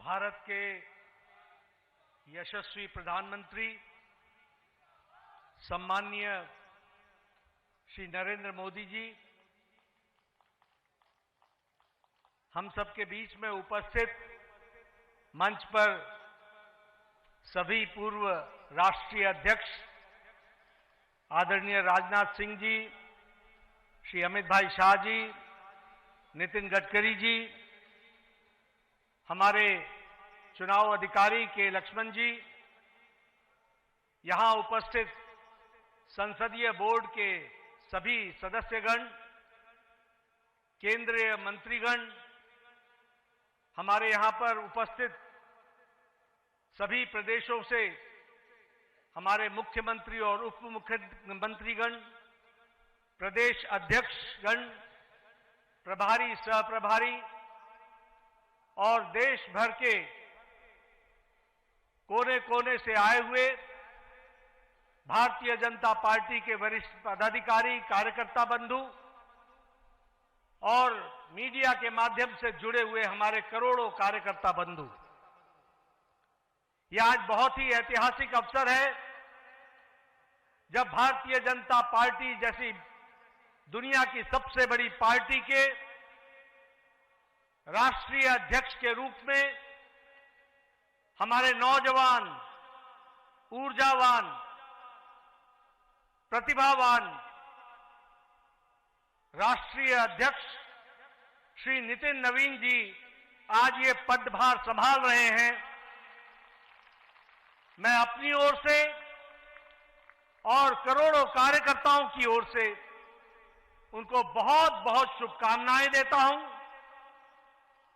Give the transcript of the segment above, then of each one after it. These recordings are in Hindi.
भारत के यशस्वी प्रधानमंत्री सम्माननीय श्री नरेंद्र मोदी जी, हम सबके बीच में उपस्थित मंच पर सभी पूर्व राष्ट्रीय अध्यक्ष आदरणीय राजनाथ सिंह जी, श्री अमित भाई शाह जी, नितिन गडकरी जी, हमारे चुनाव अधिकारी के लक्ष्मण जी, यहां उपस्थित संसदीय बोर्ड के सभी सदस्यगण, केंद्रीय मंत्रीगण, हमारे यहां पर उपस्थित सभी प्रदेशों से हमारे मुख्यमंत्री और उप मुख्यमंत्रीगण, प्रदेश अध्यक्षगण, प्रभारी, सहप्रभारी और देश भर के कोने कोने से आए हुए भारतीय जनता पार्टी के वरिष्ठ पदाधिकारी, कार्यकर्ता बंधु और मीडिया के माध्यम से जुड़े हुए हमारे करोड़ों कार्यकर्ता बंधु, यह आज बहुत ही ऐतिहासिक अवसर है जब भारतीय जनता पार्टी जैसी दुनिया की सबसे बड़ी पार्टी के राष्ट्रीय अध्यक्ष के रूप में हमारे नौजवान, ऊर्जावान, प्रतिभावान राष्ट्रीय अध्यक्ष श्री नितिन नवीन जी आज ये पदभार संभाल रहे हैं। मैं अपनी ओर से और करोड़ों कार्यकर्ताओं की ओर से उनको बहुत बहुत शुभकामनाएं देता हूं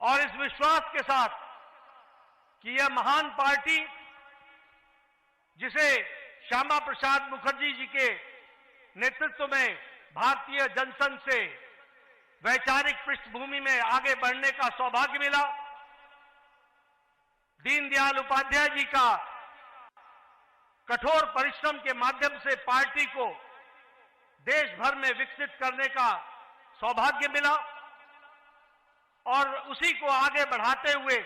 और इस विश्वास के साथ कि यह महान पार्टी, जिसे श्यामा प्रसाद मुखर्जी जी के नेतृत्व में भारतीय जनसंघ से वैचारिक पृष्ठभूमि में आगे बढ़ने का सौभाग्य मिला, दीनदयाल उपाध्याय जी का कठोर परिश्रम के माध्यम से पार्टी को देश भर में विकसित करने का सौभाग्य मिला और उसी को आगे बढ़ाते हुए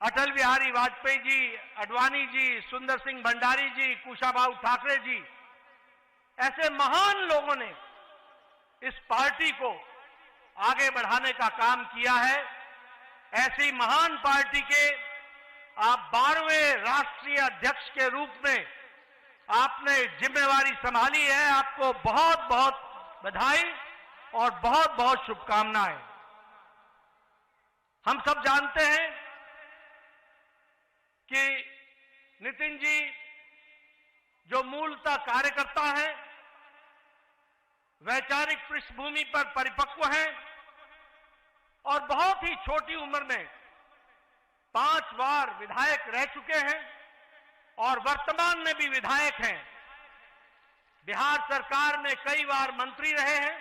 अटल बिहारी वाजपेयी जी, अडवाणी जी, सुंदर सिंह भंडारी जी, कुशाभाऊ ठाकरे जी, ऐसे महान लोगों ने इस पार्टी को आगे बढ़ाने का काम किया है। ऐसी महान पार्टी के आप 12वें राष्ट्रीय अध्यक्ष के रूप में आपने जिम्मेवारी संभाली है। आपको बहुत बहुत बधाई और बहुत बहुत शुभकामनाएं। हम सब जानते हैं कि नितिन जी जो मूलतः कार्यकर्ता हैं, वैचारिक पृष्ठभूमि पर परिपक्व हैं और बहुत ही छोटी उम्र में 5 बार विधायक रह चुके हैं और वर्तमान में भी विधायक हैं। बिहार सरकार में कई बार मंत्री रहे हैं।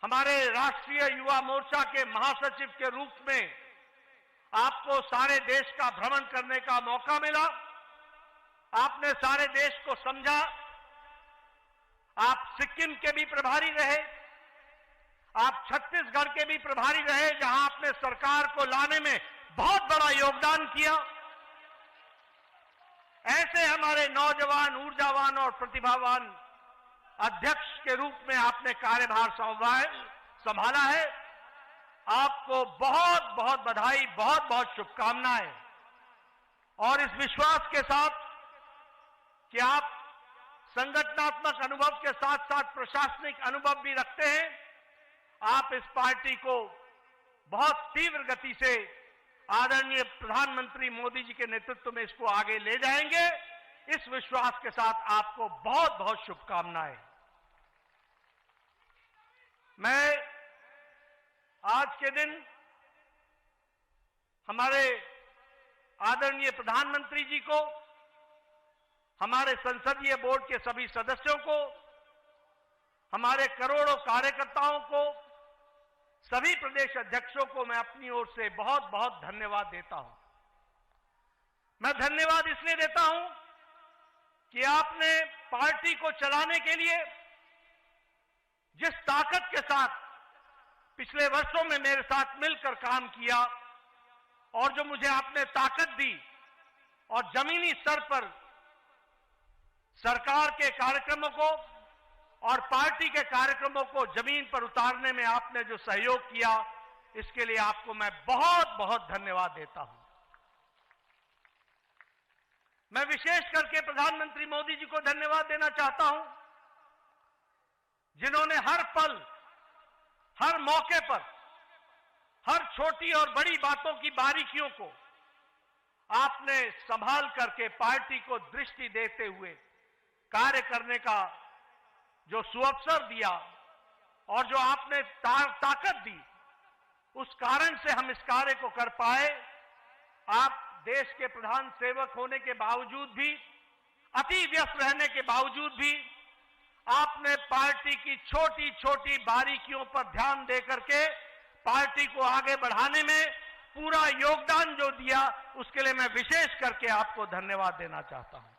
हमारे राष्ट्रीय युवा मोर्चा के महासचिव के रूप में आपको सारे देश का भ्रमण करने का मौका मिला। आपने सारे देश को समझा। आप सिक्किम के भी प्रभारी रहे, आप छत्तीसगढ़ के भी प्रभारी रहे, जहां आपने सरकार को लाने में बहुत बड़ा योगदान किया। ऐसे हमारे नौजवान, ऊर्जावान और प्रतिभावान अध्यक्ष के रूप में आपने कार्यभार संभाला है। आपको बहुत बहुत बधाई, बहुत बहुत शुभकामनाएं। और इस विश्वास के साथ कि आप संगठनात्मक अनुभव के साथ साथ प्रशासनिक अनुभव भी रखते हैं, आप इस पार्टी को बहुत तीव्र गति से आदरणीय प्रधानमंत्री मोदी जी के नेतृत्व में इसको आगे ले जाएंगे। इस विश्वास के साथ आपको बहुत बहुत शुभकामनाएं। मैं आज के दिन हमारे आदरणीय प्रधानमंत्री जी को, हमारे संसदीय बोर्ड के सभी सदस्यों को, हमारे करोड़ों कार्यकर्ताओं को, सभी प्रदेश अध्यक्षों को मैं अपनी ओर से बहुत बहुत धन्यवाद देता हूं। मैं धन्यवाद इसलिए देता हूं कि आपने पार्टी को चलाने के लिए जिस ताकत के साथ पिछले वर्षों में मेरे साथ मिलकर काम किया और जो मुझे आपने ताकत दी और जमीनी स्तर पर सरकार के कार्यक्रमों को और पार्टी के कार्यक्रमों को जमीन पर उतारने में आपने जो सहयोग किया, इसके लिए आपको मैं बहुत बहुत धन्यवाद देता हूं। मैं विशेष करके प्रधानमंत्री मोदी जी को धन्यवाद देना चाहता हूं, जिन्होंने हर पल, हर मौके पर, हर छोटी और बड़ी बातों की बारीकियों को आपने संभाल करके पार्टी को दृष्टि देते हुए कार्य करने का जो सुअवसर दिया और जो आपने ताकत दी, उस कारण से हम इस कार्य को कर पाए। आप देश के प्रधान सेवक होने के बावजूद भी, अति व्यस्त रहने के बावजूद भी आपने पार्टी की छोटी छोटी बारीकियों पर ध्यान देकर के पार्टी को आगे बढ़ाने में पूरा योगदान जो दिया, उसके लिए मैं विशेष करके आपको धन्यवाद देना चाहता हूं।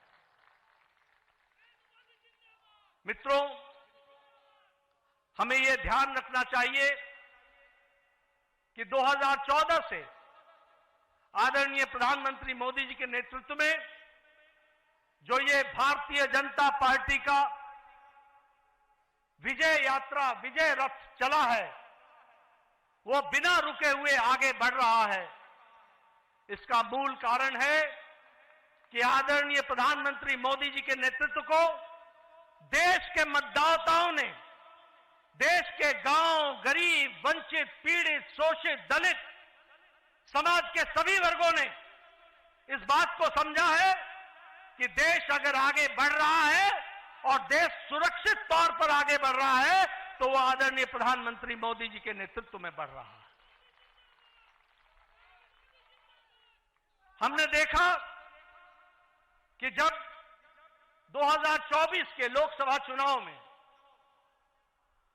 मित्रों, हमें यह ध्यान रखना चाहिए कि 2014 से आदरणीय प्रधानमंत्री मोदी जी के नेतृत्व में जो ये भारतीय जनता पार्टी का विजय यात्रा, विजय रथ चला है, वो बिना रुके हुए आगे बढ़ रहा है। इसका मूल कारण है कि आदरणीय प्रधानमंत्री मोदी जी के नेतृत्व को देश के मतदाताओं ने, देश के गांव, गरीब, वंचित, पीड़ित, शोषित, दलित समाज के सभी वर्गों ने इस बात को समझा है कि देश अगर आगे बढ़ रहा है और देश सुरक्षित तौर पर आगे बढ़ रहा है, तो वो आदरणीय प्रधानमंत्री मोदी जी के नेतृत्व में बढ़ रहा है। हमने देखा कि जब 2024 के लोकसभा चुनाव में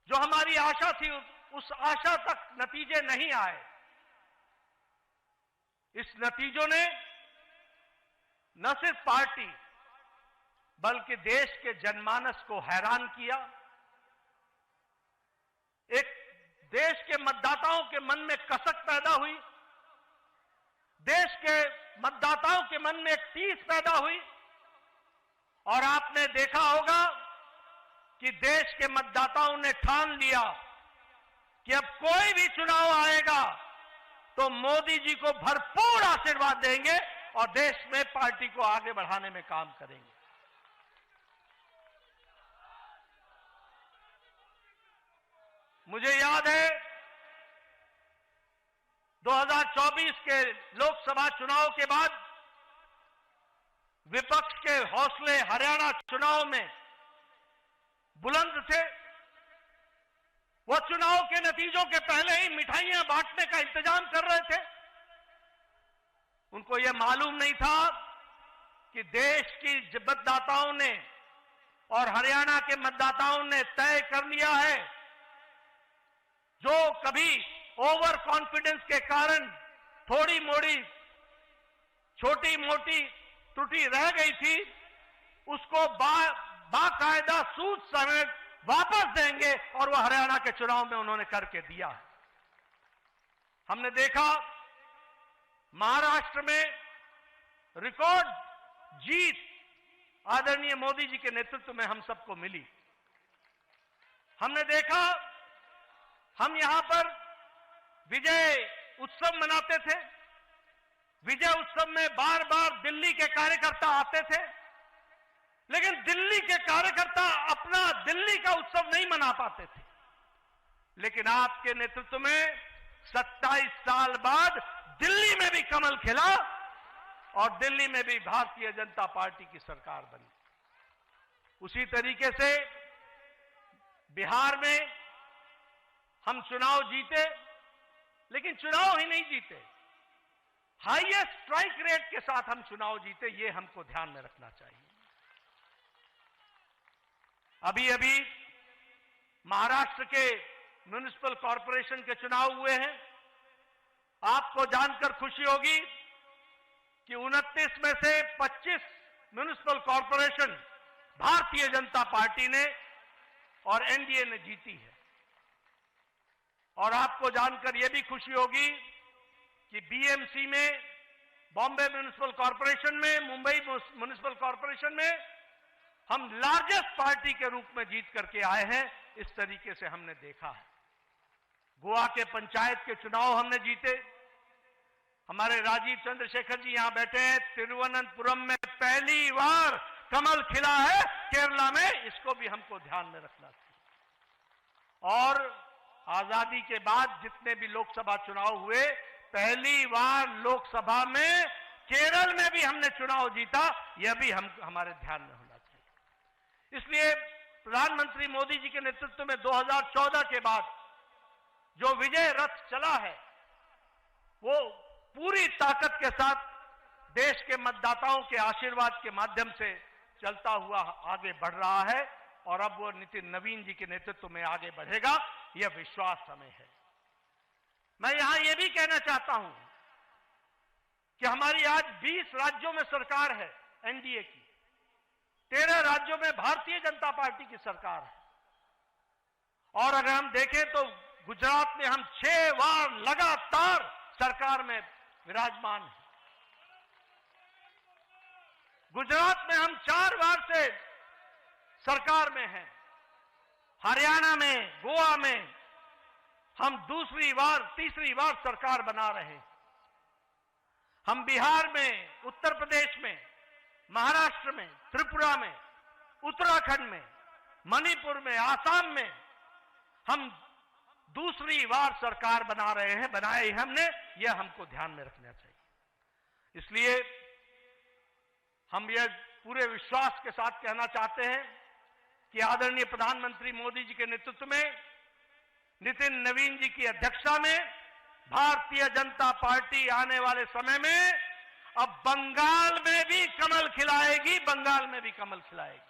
जो हमारी आशा थी, उस आशा तक नतीजे नहीं आए। इस नतीजों ने न सिर्फ पार्टी बल्कि देश के जनमानस को हैरान किया। एक देश के मतदाताओं के मन में कसक पैदा हुई, देश के मतदाताओं के मन में एक टीस पैदा हुई और आपने देखा होगा कि देश के मतदाताओं ने ठान लिया कि अब कोई भी चुनाव आएगा तो मोदी जी को भरपूर आशीर्वाद देंगे और देश में पार्टी को आगे बढ़ाने में काम करेंगे। मुझे याद है 2024 के लोकसभा चुनाव के बाद विपक्ष के हौसले हरियाणा चुनाव में बुलंद थे। वो चुनाव के नतीजों के पहले ही मिठाइयां बांटने का इंतजाम कर रहे थे। उनको यह मालूम नहीं था कि देश की मतदाताओं ने और हरियाणा के मतदाताओं ने तय कर लिया है, जो कभी ओवर कॉन्फिडेंस के कारण थोड़ी मोड़ी छोटी मोटी त्रुटि रह गई थी, उसको बाकायदा सूद समेत वापस देंगे और वह हरियाणा के चुनाव में उन्होंने करके दिया। हमने देखा महाराष्ट्र में रिकॉर्ड जीत आदरणीय मोदी जी के नेतृत्व में हम सबको मिली। हमने देखा हम यहां पर विजय उत्सव मनाते थे। विजय उत्सव में बार बार दिल्ली के कार्यकर्ता आते थे, लेकिन दिल्ली के कार्यकर्ता अपना दिल्ली का उत्सव नहीं मना पाते थे। लेकिन आपके नेतृत्व में 27 साल बाद दिल्ली में भी कमल खिला और दिल्ली में भी भारतीय जनता पार्टी की सरकार बनी। उसी तरीके से बिहार में हम चुनाव जीते, लेकिन चुनाव ही नहीं जीते, हाईएस्ट स्ट्राइक रेट के साथ हम चुनाव जीते। ये हमको ध्यान में रखना चाहिए। अभी अभी महाराष्ट्र के म्युनिसिपल कॉरपोरेशन के चुनाव हुए हैं। आपको जानकर खुशी होगी कि 29 में से 25 municipal corporation Bharatiya Janata party ने और एनडीए ने जीती है। और आपको जानकर यह भी खुशी होगी कि बीएमसी में, बॉम्बे म्युनिसिपल कॉरपोरेशन में, मुंबई म्युनिसिपल कॉरपोरेशन में हम लार्जेस्ट पार्टी के रूप में जीत करके आए हैं। इस तरीके से हमने देखा है। गोवा के पंचायत के चुनाव हमने जीते। हमारे राजीव चंद्रशेखर जी यहां बैठे हैं। तिरुवनंतपुरम में पहली बार कमल खिला है, केरला में, इसको भी हमको ध्यान में रखना चाहिए। और आजादी के बाद जितने भी लोकसभा चुनाव हुए, पहली बार लोकसभा में केरल में भी हमने चुनाव जीता। यह भी हमारे ध्यान में होना चाहिए। इसलिए प्रधानमंत्री मोदी जी के नेतृत्व में 2014 के बाद जो विजय रथ चला है, वो पूरी ताकत के साथ देश के मतदाताओं के आशीर्वाद के माध्यम से चलता हुआ आगे बढ़ रहा है और अब वो नितिन नवीन जी के नेतृत्व में आगे बढ़ेगा, यह विश्वास हमें है। मैं यहां यह भी कहना चाहता हूं कि हमारी आज 20 राज्यों में सरकार है एनडीए की, 13 राज्यों में भारतीय जनता पार्टी की सरकार है। और अगर हम देखें तो गुजरात में हम 6 बार लगातार सरकार में विराजमान हैं। गुजरात में हम 4 बार से सरकार में हैं। हरियाणा में, गोवा में हम दूसरी बार, तीसरी बार सरकार बना रहे हैं। हम बिहार में, उत्तर प्रदेश में, महाराष्ट्र में, त्रिपुरा में, उत्तराखंड में, मणिपुर में, आसाम में हम दूसरी बार सरकार बना रहे हैं, बनाई हमने। यह हमको ध्यान में रखना चाहिए। इसलिए हम यह पूरे विश्वास के साथ कहना चाहते हैं कि आदरणीय प्रधानमंत्री मोदी जी के नेतृत्व में, नितिन नवीन जी की अध्यक्षता में भारतीय जनता पार्टी आने वाले समय में अब बंगाल में भी कमल खिलाएगी, बंगाल में भी कमल खिलाएगी।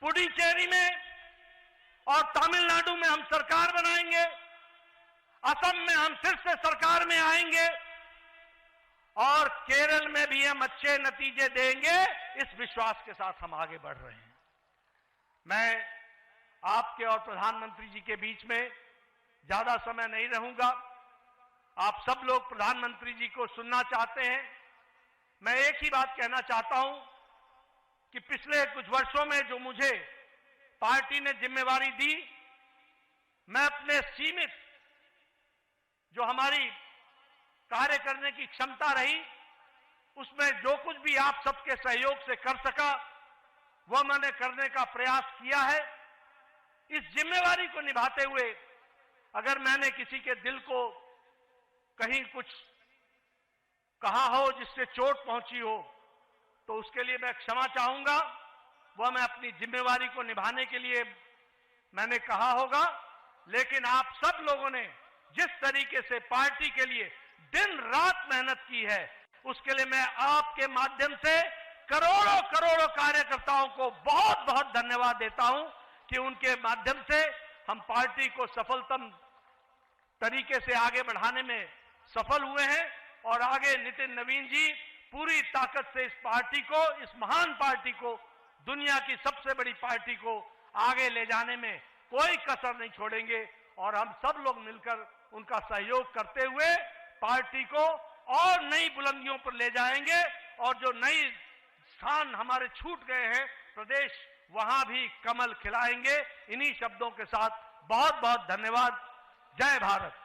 पुडुचेरी में और तमिलनाडु में हम सरकार बनाएंगे। असम में हम फिर से सरकार में आएंगे और केरल में भी हम अच्छे नतीजे देंगे। इस विश्वास के साथ हम आगे बढ़ रहे हैं। मैं आपके और प्रधानमंत्री जी के बीच में ज्यादा समय नहीं रहूंगा। आप सब लोग प्रधानमंत्री जी को सुनना चाहते हैं। मैं एक ही बात कहना चाहता हूं कि पिछले कुछ वर्षों में जो मुझे पार्टी ने जिम्मेवारी दी, मैं अपने सीमित जो हमारी कार्य करने की क्षमता रही, उसमें जो कुछ भी आप सबके सहयोग से कर सका, वह मैंने करने का प्रयास किया है। इस जिम्मेवारी को निभाते हुए अगर मैंने किसी के दिल को कहीं कुछ कहा हो जिससे चोट पहुंची हो, तो उसके लिए मैं क्षमा चाहूंगा। वह मैं अपनी जिम्मेवारी को निभाने के लिए मैंने कहा होगा। लेकिन आप सब लोगों ने जिस तरीके से पार्टी के लिए दिन रात मेहनत की है, उसके लिए मैं आपके माध्यम से करोड़ों करोड़ों कार्यकर्ताओं को बहुत बहुत धन्यवाद देता हूं कि उनके माध्यम से हम पार्टी को सफलतम तरीके से आगे बढ़ाने में सफल हुए हैं। और आगे नितिन नवीन जी पूरी ताकत से इस पार्टी को, इस महान पार्टी को, दुनिया की सबसे बड़ी पार्टी को आगे ले जाने में कोई कसर नहीं छोड़ेंगे। और हम सब लोग मिलकर उनका सहयोग करते हुए पार्टी को और नई बुलंदियों पर ले जाएंगे। और जो नई स्थान हमारे छूट गए हैं प्रदेश, वहां भी कमल खिलाएंगे। इन्हीं शब्दों के साथ बहुत बहुत धन्यवाद। जय भारत।